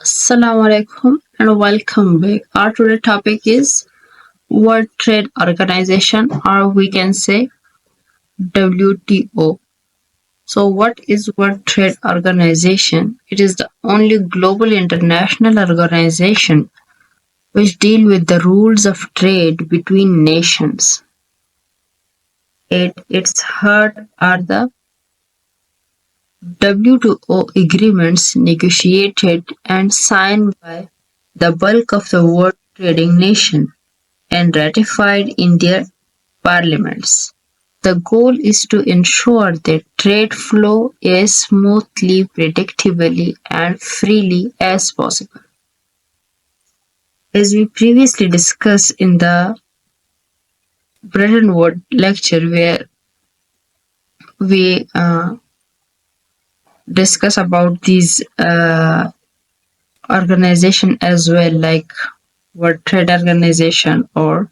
Asalam-o-Alikum and welcome back. Our today's topic is World Trade Organization, or we can say WTO. So what is World Trade Organization? It is the only global international organization which deal with the rules of trade between nations. At its heart are the WTO agreements negotiated and signed by the bulk of the world trading nation and ratified in their parliaments. The goal is to ensure that trade flow as smoothly, predictably, and freely as possible. As we previously discussed in the Bretton Woods lecture, where we discuss about these organization as well, like World Trade Organization or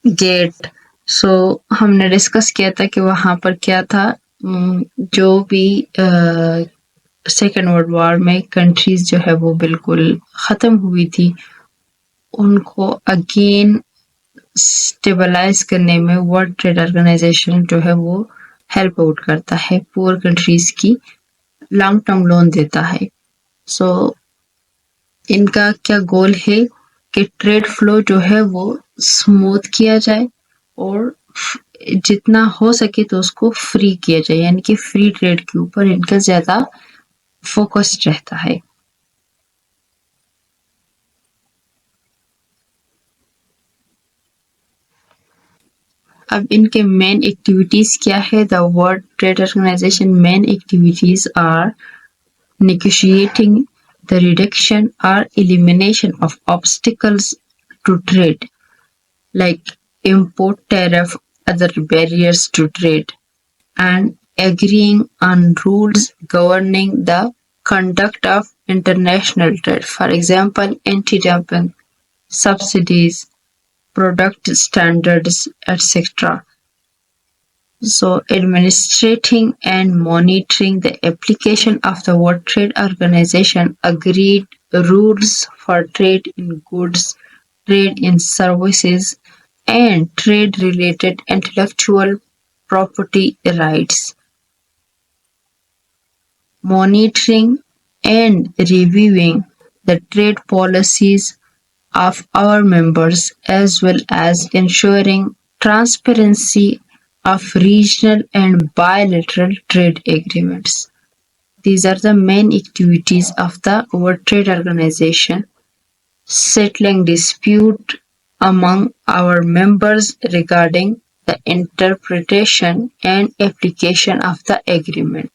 get so हमने discuss किया था कि वहां पर क्या था जो भी सेकेंड वर्ल्ड वॉर में कंट्रीज जो है वो बिल्कुल खत्म हुई थी उनको अगेन स्टेबलाइज करने में वर्ल्ड ट्रेड ऑर्गेनाइजेशन जो है वो हेल्प आउट करता है पुअर कंट्रीज की लॉन्ग टर्म लोन देता है सो इनका क्या गोल है कि ट्रेड फ्लो जो है वो स्मूथ किया जाए और जितना हो सके तो उसको फ्री किया जाए यानी कि फ्री ट्रेड के ऊपर इनका ज्यादा फोकस्ड रहता है अब इनके मेन एक्टिविटीज क्या है the World Trade Organization main activities are negotiating the reduction or elimination of obstacles to trade, like import tariff, other barriers to trade, and agreeing on rules governing the conduct of international trade. For example, anti-dumping, subsidies, product standards, etc. So administrating and monitoring the application of the World Trade Organization agreed rules for trade in goods, trade in services, and trade-related intellectual property rights. Monitoring and reviewing the trade policies of our members as well as ensuring transparency of regional and bilateral trade agreements. These are the main activities of the World Trade Organization, settling dispute among our members regarding the interpretation and application of the agreement.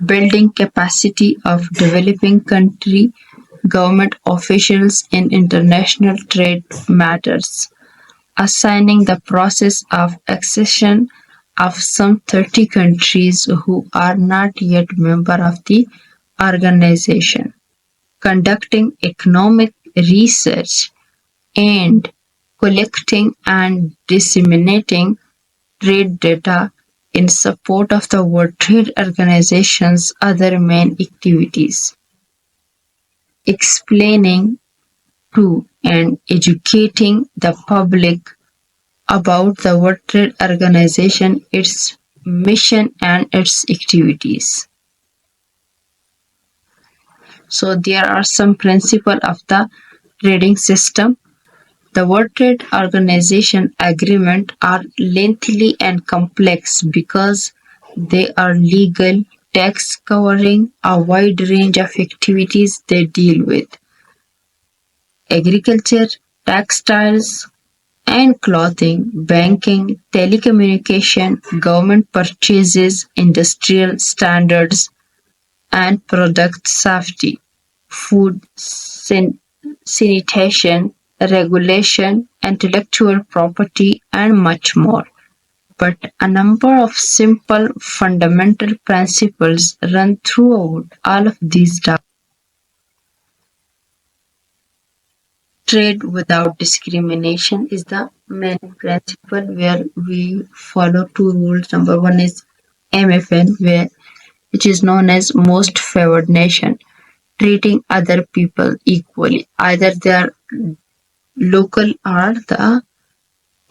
Building capacity of developing country government officials in international trade matters. Assigning the process of accession of some 30 countries who are not yet member of the organization, conducting economic research and collecting and disseminating trade data in support of the World Trade Organization's other main activities. Explaining to and educating the public about the World Trade Organization, its mission and its activities. So there are some principles of the trading system. The World Trade Organization agreements are lengthy and complex because they are legal texts covering a wide range of activities they deal with. Agriculture, textiles and clothing, banking, telecommunication, government purchases, industrial standards and product safety, food sanitation, regulation, intellectual property and much more. But a number of simple fundamental principles run throughout all of these documents. trade without discrimination is the main principle where we follow two rules. Number one is MFN, which is known as most favored nation, treating other people equally, either they are local or the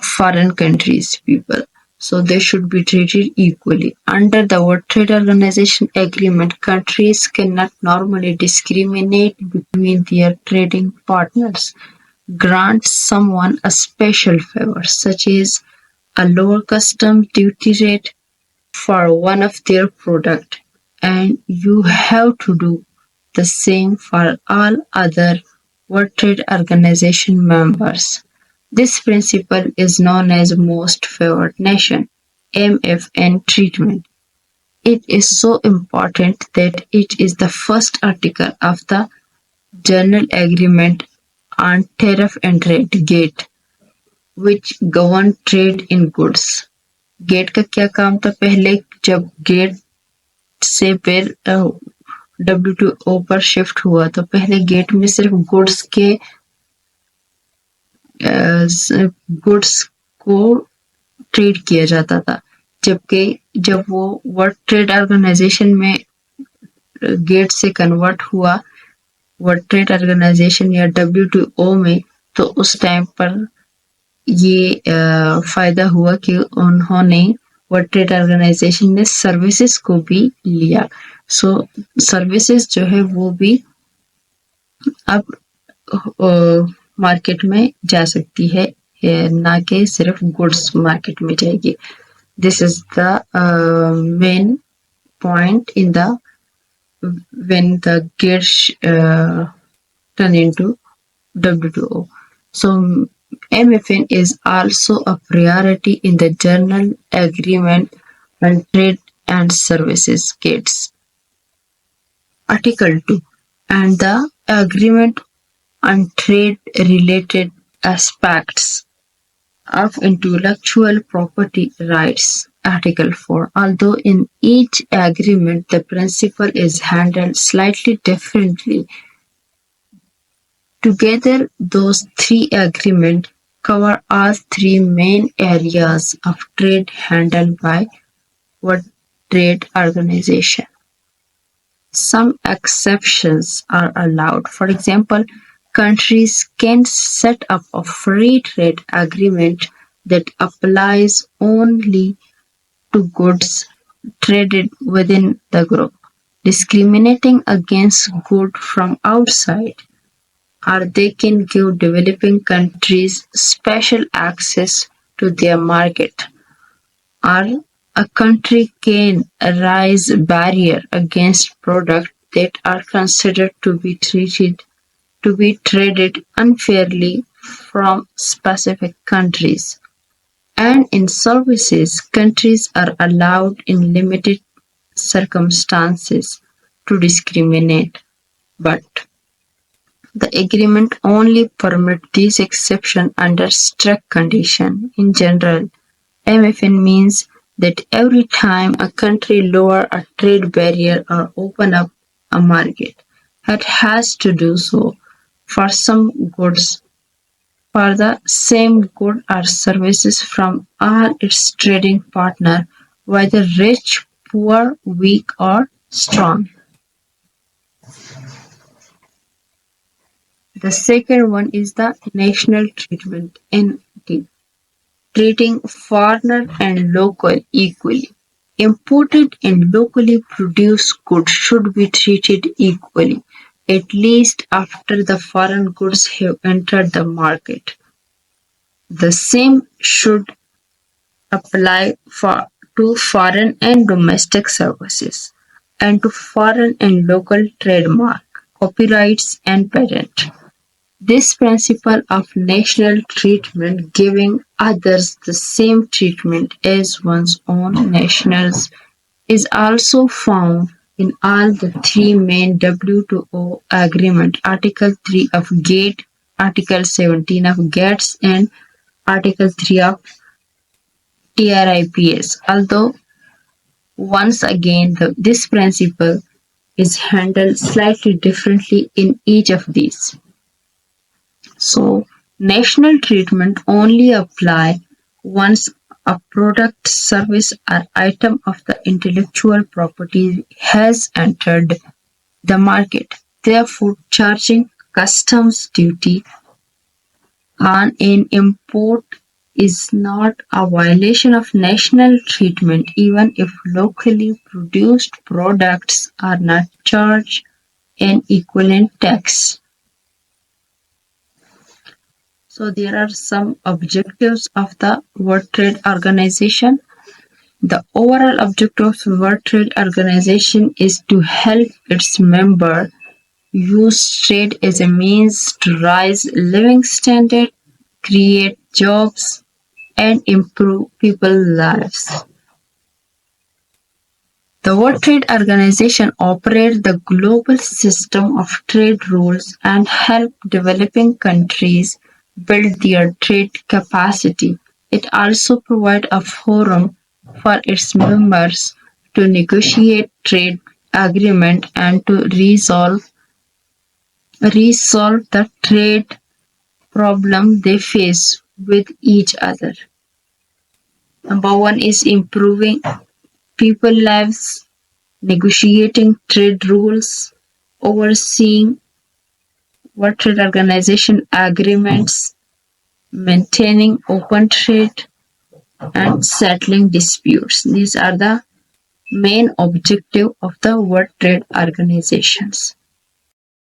foreign countries people. So they should be treated equally. Under the World Trade Organization agreement, countries cannot normally discriminate between their trading partners, grant someone a special favor, such as a lower custom duty rate for one of their products, and you have to do the same for all other World Trade Organization members. This principle is known as Most-favoured-nation (MFN) treatment. It is so important that it is the first article of the General Agreement on Tariff and Trade (GATT), which govern trade in goods. GATT का क्या काम था पहले? जब gate से फिर WTO पर shift हुआ तो पहले गेट में सिर्फ गुड्स को ट्रेड किया जाता था, जबकि जब वो वर्ल्ड ट्रेड ऑर्गेनाइजेशन में गेट से कन्वर्ट हुआ वर्ल्ड ट्रेड ऑर्गेनाइजेशन या WTO में, तो उस टाइम पर ये फायदा हुआ कि उन्होंने वर्ल्ड ट्रेड ऑर्गेनाइजेशन ने सर्विसेज को भी लिया. सो सर्विसेज जो है वो भी अब मार्केट में जा सकती है, ना कि सिर्फ गुड्स मार्केट में जाएगी. This is the main point in the when the gears turn into WTO. So MFN is also a priority in the General Agreement on Trade and Services (GATS). Article 2 and the Agreement on Trade-related aspects of intellectual property rights (Article 4). Although in each agreement the principle is handled slightly differently, together those three agreements cover all three main areas of trade handled by World Trade Organization. Some exceptions are allowed. For example, countries can set up a free trade agreement that applies only to goods traded within the group, discriminating against goods from outside, or they can give developing countries special access to their market, or a country can raise barriers against products that are considered to be traded unfairly from specific countries. And in services, countries are allowed in limited circumstances to discriminate, but the agreement only permits these exceptions under strict conditions. In general, MFN means that every time a country lowers a trade barrier or opens up a market, it has to do so for some goods, for the same goods or services from all its trading partners, whether rich, poor, weak, or strong. The second one is the national treatment (NT), treating foreigner and local equally. Imported and locally produced goods should be treated equally, at least after the foreign goods have entered the market. The same should apply to foreign and domestic services, and to foreign and local trademark, copyrights, and patent. This principle of national treatment, giving others the same treatment as one's own nationals, is also found in all the three main WTO agreements: Article 3 of GATT, Article 17 of GATS, and Article 3 of TRIPS. Although, once again, this principle is handled slightly differently in each of these. So national treatment only apply once a product, service or item of the intellectual property has entered the market. Therefore, charging customs duty on an import is not a violation of national treatment even if locally produced products are not charged an equivalent tax. So there are some objectives of the World Trade Organization. The overall objective of the World Trade Organization is to help its members use trade as a means to raise living standard, create jobs, and improve people's lives. The World Trade Organization operates the global system of trade rules and help developing countries build their trade capacity. It also provides a forum for its members to negotiate trade agreements and to resolve the trade problem they face with each other. Number one is improving people lives, negotiating trade rules, overseeing World Trade Organization agreements, maintaining open trade, and settling disputes. These are the main objective of the World Trade Organizations.